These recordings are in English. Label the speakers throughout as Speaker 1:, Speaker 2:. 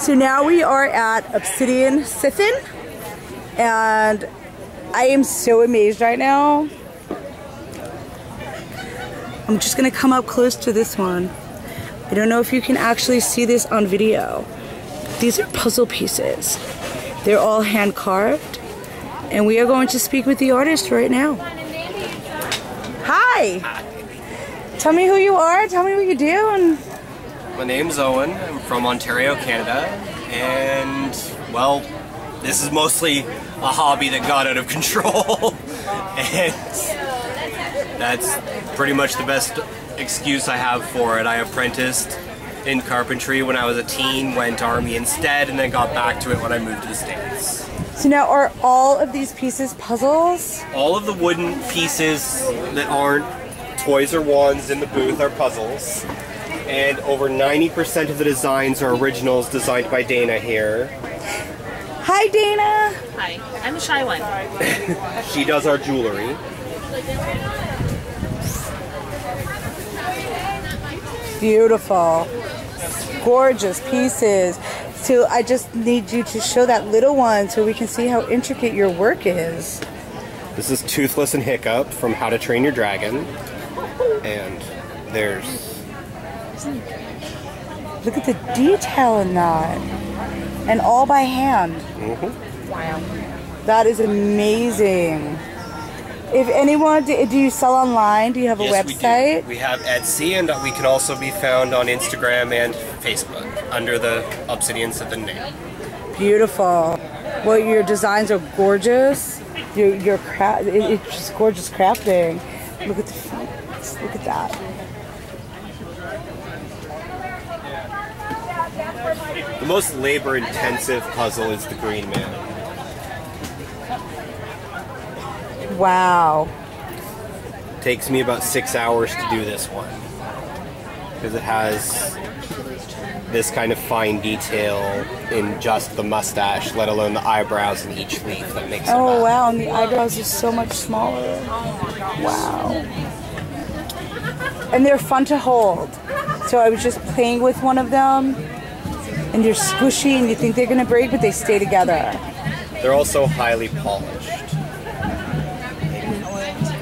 Speaker 1: So now we are at Obsidian Sithin, and I am so amazed right now. I'm just gonna come up close to this one. I don't know if you can actually see this on video. These are puzzle pieces. They're all hand carved, and we are going to speak with the artist right now. Hi! Tell me who you are, tell me what you do, and...
Speaker 2: My name's Owen, I'm from Ontario, Canada, and, well, this is mostly a hobby that got out of control, and that's pretty much the best excuse I have for it. I apprenticed in carpentry when I was a teen, went Army instead, and then got back to it when I moved to the States.
Speaker 1: So now, are all of these pieces puzzles?
Speaker 2: All of the wooden pieces that aren't toys or wands in the booth are puzzles. And over 90% of the designs are originals designed by Dana here.
Speaker 1: Hi, Dana!
Speaker 3: Hi, I'm the shy one.
Speaker 2: She does our jewelry.
Speaker 1: Beautiful. Gorgeous pieces. So I just need you to show that little one so we can see how intricate your work is.
Speaker 2: This is Toothless and Hiccup from How to Train Your Dragon. And there's...
Speaker 1: Look at the detail in that. And all by hand.
Speaker 2: Mm-hmm.
Speaker 1: Wow. That is amazing. If anyone, do you sell online? Do you have a website?
Speaker 2: We do. We have Etsy, and we can also be found on Instagram and Facebook under the Obsidian Sithin name.
Speaker 1: Beautiful. Well, your designs are gorgeous. Your craft, it's just gorgeous crafting. Look at the, look at that.
Speaker 2: The most labor-intensive puzzle is the Green Man.
Speaker 1: Wow.
Speaker 2: Takes me about 6 hours to do this one because it has this kind of fine detail in just the mustache, let alone the eyebrows in each leaf that makes it.
Speaker 1: Oh wow, and the eyebrows are so much smaller. Wow. And they're fun to hold. So I was just playing with one of them, and they're squishy and you think they're gonna break, but they stay together.
Speaker 2: They're also highly polished.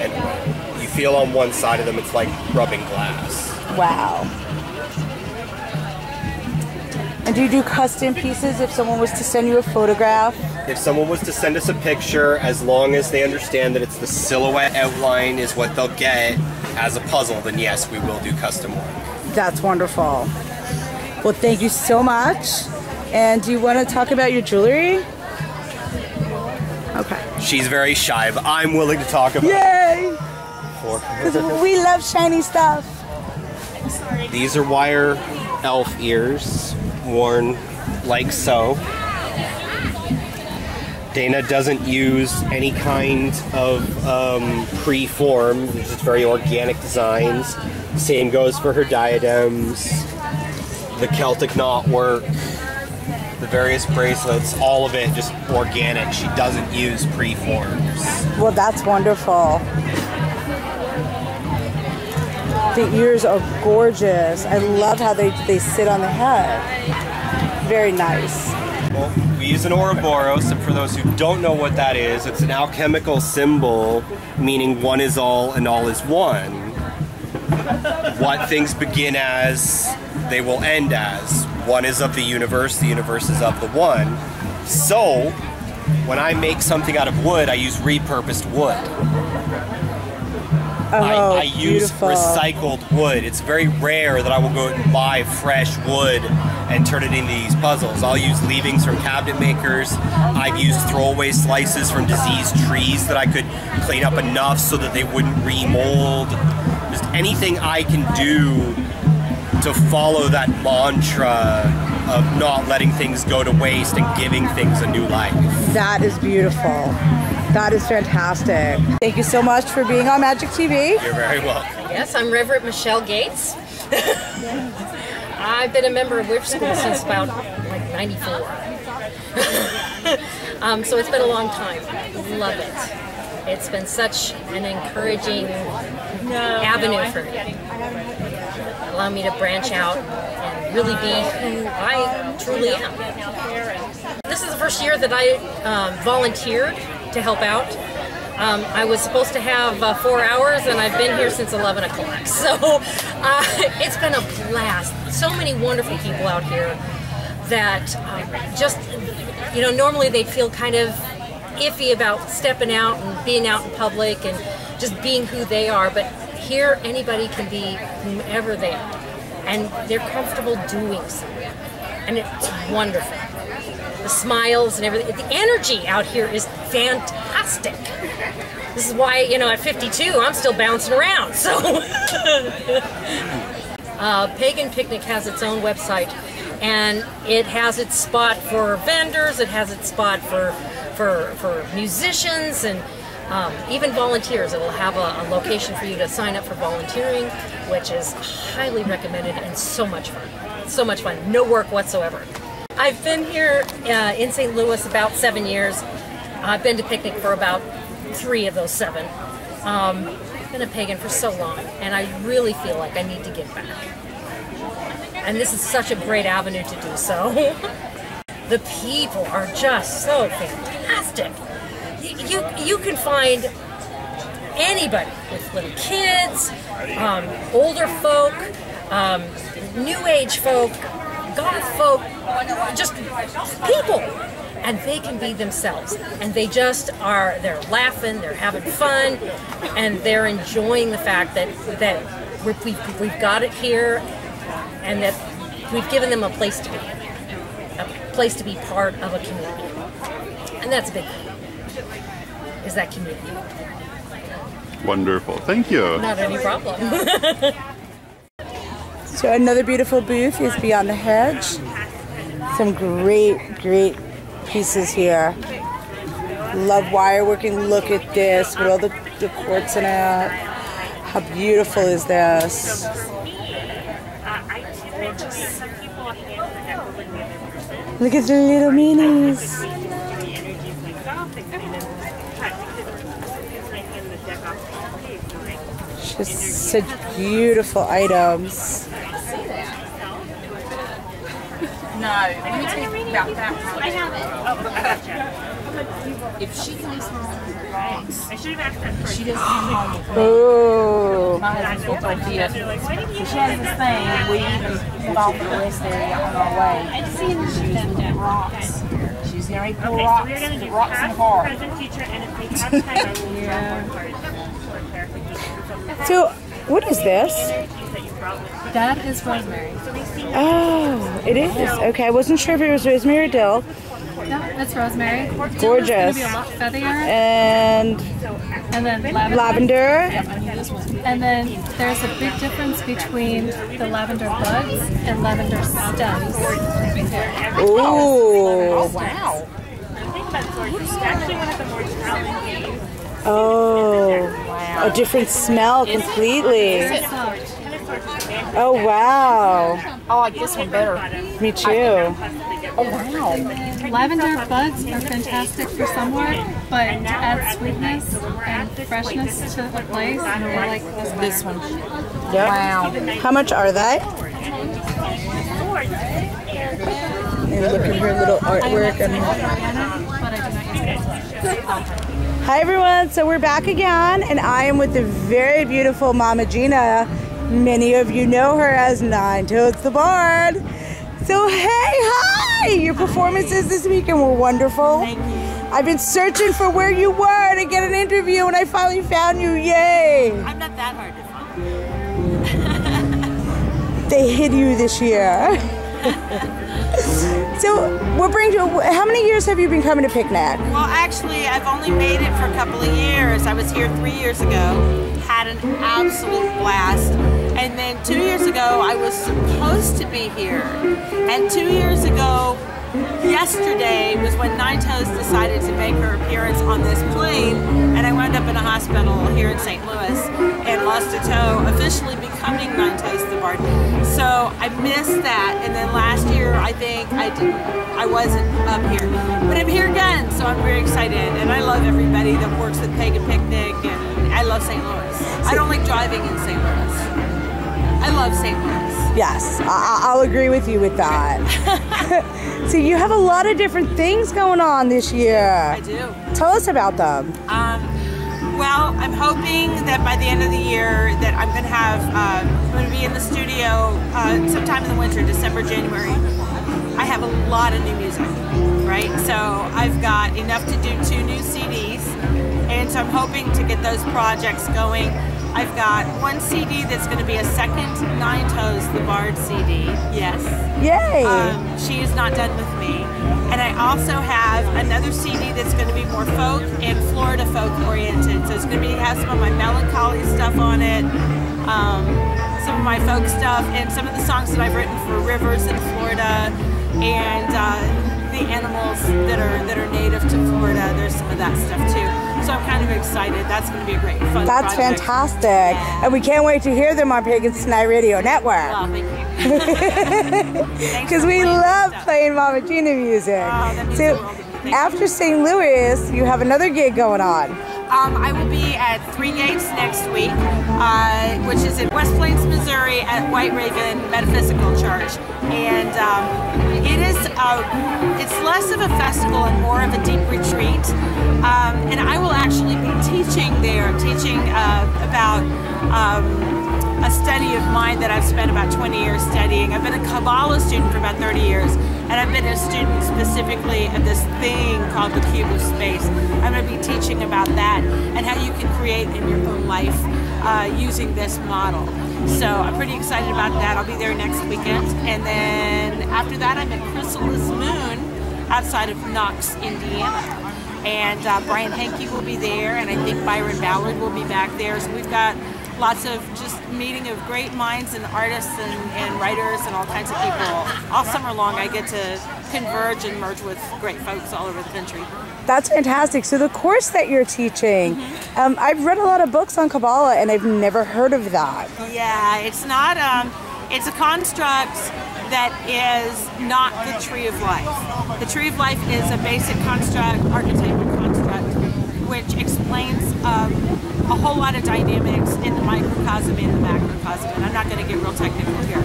Speaker 2: And you feel on one side of them, it's like rubbing glass.
Speaker 1: Wow. And do you do custom pieces if someone was to send you a photograph?
Speaker 2: If someone was to send us a picture, as long as they understand that it's the silhouette outline is what they'll get as a puzzle, then yes, we will do custom work. That's
Speaker 1: wonderful. Well, thank you so much. And do you want to talk about your jewelry? Okay.
Speaker 2: She's very shy, but I'm willing to talk about it.
Speaker 1: Yay! Because we love shiny stuff.
Speaker 3: I'm sorry.
Speaker 2: These are wire elf ears, worn like so. Dana doesn't use any kind of pre-form. It's just very organic designs. Same goes for her diadems, the Celtic knot work, the various bracelets, all of it just organic. She doesn't use pre-forms.
Speaker 1: Well, that's wonderful. The ears are gorgeous. I love how they sit on the head. Very nice.
Speaker 2: Well, we use an Ouroboros, and for those who don't know what that is, it's an alchemical symbol meaning one is all and all is one. What things begin as, they will end as. One is of the universe is of the one. So, when I make something out of wood, I use repurposed wood.
Speaker 1: Oh,
Speaker 2: I use recycled wood. It's very rare that I will go out and buy fresh wood and turn it into these puzzles. I'll use leavings from cabinet makers. I've used throwaway slices from diseased trees that I could clean up enough so that they wouldn't remold. Just anything I can do to follow that mantra of not letting things go to waste and giving things a new life.
Speaker 1: That is beautiful. That is fantastic. Thank you so much for being on Magick TV.
Speaker 2: You're very welcome.
Speaker 3: Yes, I'm Reverend Michelle Gates. I've been a member of Witch School since about like 94. So it's been a long time. Love it. It's been such an encouraging avenue for me. Allow me to branch out and really be who I truly am. This is the first year that I volunteered to help out. I was supposed to have 4 hours, and I've been here since 11 o'clock. So it's been a blast. So many wonderful people out here that just, you know, normally they'd feel kind of iffy about stepping out and being out in public and just being who they are. But here, anybody can be whomever they are, and they're comfortable doing so. And it's wonderful. The smiles and everything. The energy out here is fantastic. This is why, you know, at 52, I'm still bouncing around. So, Pagan Picnic has its own website, and it has its spot for vendors. It has its spot for musicians and even volunteers. It will have a location for you to sign up for volunteering, which is highly recommended and so much fun. So much fun. No work whatsoever. I've been here in St. Louis about 7 years. I've been to Picnic for about 3 of those 7. I've been a Pagan for so long, and I really feel like I need to give back. And this is such a great avenue to do so. The people are just so fantastic. You can find anybody with little kids, older folk, new age folk, goth folk, just people, and they can be themselves, and they just are, they're laughing, they're having fun, and they're enjoying the fact that we've got it here, and that we've given them a place to be part of a community. And that's a big thing, is that community.
Speaker 4: Wonderful, thank you.
Speaker 3: Not any problem.
Speaker 1: So another beautiful booth is Beyond the Hedge. Some great pieces here. Love wire working. Look at this with all the quartz in it. How beautiful is this? Look at the little minis. Just such beautiful items.
Speaker 5: No, let me tell you about that. I have it. If she can she doesn't come home with me.
Speaker 1: Oh.
Speaker 5: My husband's full-time so she has this thing. We even put off the rest area on our way. She was looking rocks. She's going to pull rocks. The rocks and hard.
Speaker 1: So, what is this?
Speaker 6: That is rosemary.
Speaker 1: Oh, it is. Okay, I wasn't sure if it was rosemary or dill.
Speaker 6: No, that's rosemary.
Speaker 1: Gorgeous.
Speaker 6: Dill is going to be a lot feathier.
Speaker 1: And
Speaker 6: then lavender.
Speaker 1: Lavender.
Speaker 6: And then there's a big difference between the lavender buds and lavender stems.
Speaker 1: Ooh.
Speaker 5: Oh, wow.
Speaker 1: Oh, wow. A different smell completely. Oh, wow.
Speaker 5: I like this one better.
Speaker 1: Me too.
Speaker 5: Oh, wow.
Speaker 6: Lavender buds are fantastic for summer, but to add sweetness and freshness to the place, I like
Speaker 5: This one.
Speaker 1: Yep.
Speaker 5: Wow.
Speaker 1: How much are they? And look at her little artwork.
Speaker 6: but I do not use it.
Speaker 1: Hi everyone, so we're back again, and I am with the very beautiful Mama Gina. Many of you know her as Nine Toes the Bard. So hey, hi! Your performances this weekend were wonderful.
Speaker 5: Thank you.
Speaker 1: I've been searching for where you were to get an interview, and I finally found you. Yay!
Speaker 5: I'm not that hard to find.
Speaker 1: They hid you this year. So, how many years have you been coming to Picnic?
Speaker 7: Well, actually, I've only made it for a couple of years. I was here 3 years ago, had an absolute blast. And then 2 years ago, I was supposed to be here. And 2 years ago, yesterday, was when Nine Toes decided to make her appearance on this plane. And I wound up in a hospital here in St. Louis and lost a toe, officially becoming Nine Toes the Bard. So I missed that. And then last year, I think I wasn't up here. But I'm here again, so I'm very excited. And I love everybody that works with Pagan Picnic, and I love St. Louis. I don't like driving in St. Louis. I love St. Louis.
Speaker 1: Yes, I'll agree with you with that. So you have a lot of different things going on this year.
Speaker 7: I do.
Speaker 1: Tell us about them.
Speaker 7: Well, I'm hoping that by the end of the year that I'm going to have, I'm going to be in the studio sometime in the winter, December, January. I have a lot of new music, right? So I've got enough to do 2 new CDs, and so I'm hoping to get those projects going. I've got 1 CD that's going to be a second Nine Toes the Bard CD. Yes.
Speaker 1: Yay!
Speaker 7: She is not done with me. And I also have another CD that's going to be more folk and Florida folk oriented. So it's going to have some of my melancholy stuff on it, some of my folk stuff, and some of the songs that I've written for rivers in Florida, and the animals that are native to Florida. There's some of that stuff too. So I'm kind of excited. That's going to be a great, fun
Speaker 1: That's
Speaker 7: project.
Speaker 1: fantastic.
Speaker 7: Yeah.
Speaker 1: And we can't wait to hear them on Pagan Tonight Radio Network.
Speaker 7: Well, thank you.
Speaker 1: Because we love playing Mama Gina music.
Speaker 7: that means
Speaker 1: So
Speaker 7: the world to me. Thank
Speaker 1: after St. Louis, you have another gig going on.
Speaker 7: I will be at 3 Gates next week, which is in West Plains, Missouri at White Raven Metaphysical Church. And it's less of a festival and more of a deep retreat. And I will actually be teaching there. I'm teaching about a study of mine that I've spent about 20 years studying. I've been a Kabbalah student for about 30 years, and I've been a student specifically of this thing called the cube of space. I'm going to be teaching about that and how you can create in your own life using this model. So I'm pretty excited about that. I'll be there next weekend. And then after that, I'm at Chrysalis Moon outside of Knox, Indiana. And Brian Henke will be there, and I think Byron Ballard will be back there. So we've got lots of just meeting of great minds and artists and writers and all kinds of people. All summer long I get to converge and merge with great folks all over the country.
Speaker 1: That's fantastic. So the course that you're teaching, I've read a lot of books on Kabbalah and I've never heard of that.
Speaker 7: Yeah, it's not, it's a construct that is not the Tree of Life. The Tree of Life is a basic construct, archetypal construct, which explains a whole lot of dynamics in the microcosm and the macrocosm, and I'm not going to get real technical here.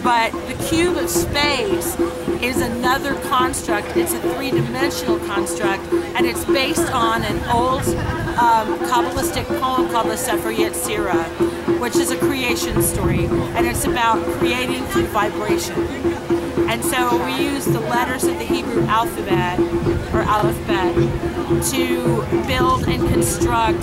Speaker 7: But the cube of space is another construct. It's a 3-dimensional construct, and it's based on an old Kabbalistic poem called the Sefer Yetzirah, which is a creation story, and it's about creating through vibration. And so we use the letters of the Hebrew alphabet, or alphabet, to build and construct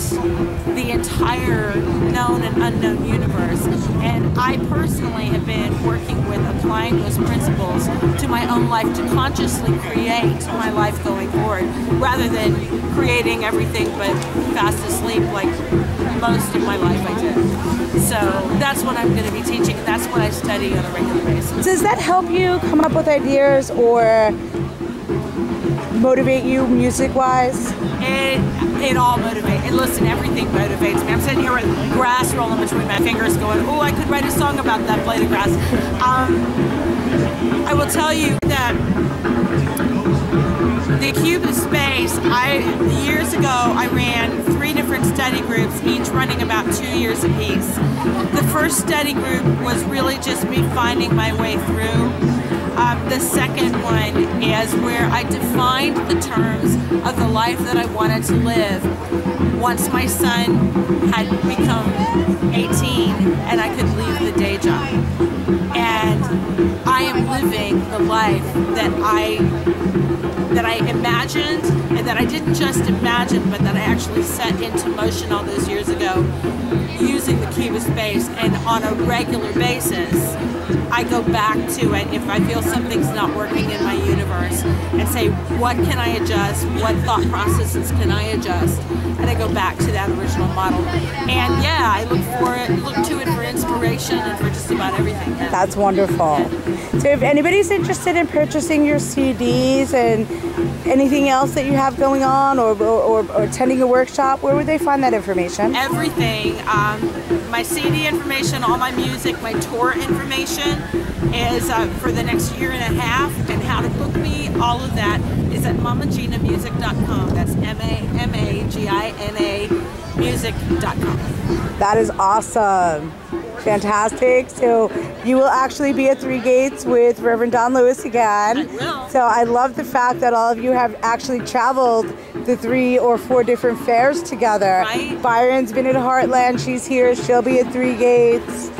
Speaker 7: the entire known and unknown universe. And I personally have been working with applying those principles to my own life to consciously create my life going forward, rather than creating everything but fast asleep like most of my life I did. So that's what I'm going to be teaching. That's what I study on a regular basis.
Speaker 1: Does that help you come up with ideas or motivate you music-wise?
Speaker 7: It all motivates. Listen, everything motivates me. I'm sitting here with grass rolling between my fingers going, oh, I could write a song about that blade of grass. I will tell you that the cube of space, years ago I ran 3 different study groups, each running about 2 years apiece. The first study group was really just me finding my way through. The second one is where I defined the terms of the life that I wanted to live once my son had become 18 and I could leave the day job. And I am living the life that I imagined, and that I didn't just imagine, but that I actually set into motion all those years ago using the cube of space. And on a regular basis, I go back to it if I feel something's not working in my universe and say, what can I adjust? What thought processes can I adjust? And I go back to that original model. And yeah, I look to it for inspiration and for just about everything.
Speaker 1: That's wonderful. So if anybody's interested in purchasing your CDs and anything else that you have going on, or attending a workshop, where would they find that information?
Speaker 7: Everything. My CD information, all my music, my tour information is for the next year and a half, and how to book me, all of that is at mamaginamusic.com. That's MAMAGINA music.com.
Speaker 1: That is awesome. Fantastic. So you will actually be at Three Gates with Reverend Don Lewis again.
Speaker 7: I will.
Speaker 1: So I love the fact that all of you have actually traveled the 3 or 4 different fairs together.
Speaker 7: Right.
Speaker 1: Byron's been at Heartland. She's here. She'll be at Three Gates.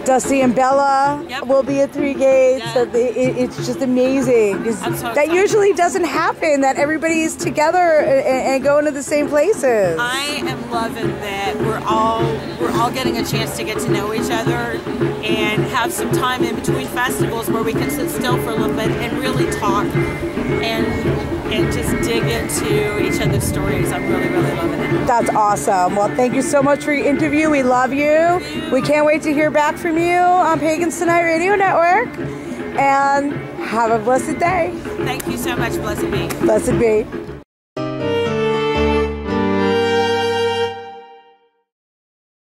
Speaker 1: Dusty and Bella will be at Three Gates.
Speaker 7: Yeah.
Speaker 1: So it's just amazing.
Speaker 7: I'm so
Speaker 1: That
Speaker 7: excited.
Speaker 1: usually doesn't happen, that everybody's together and going to the same places.
Speaker 7: I am loving that we're all getting a chance to get to know each other and have some time in between festivals where we can sit still for a little bit and really talk and just dig into each other's stories. I'm really, really loving it.
Speaker 1: That's awesome. Well, thank you so much for your interview. We love you. We can't wait to hear back from you on Pagans Tonight Radio Network. And have a blessed day.
Speaker 7: Thank you so much, Blessed be.
Speaker 1: Blessed be.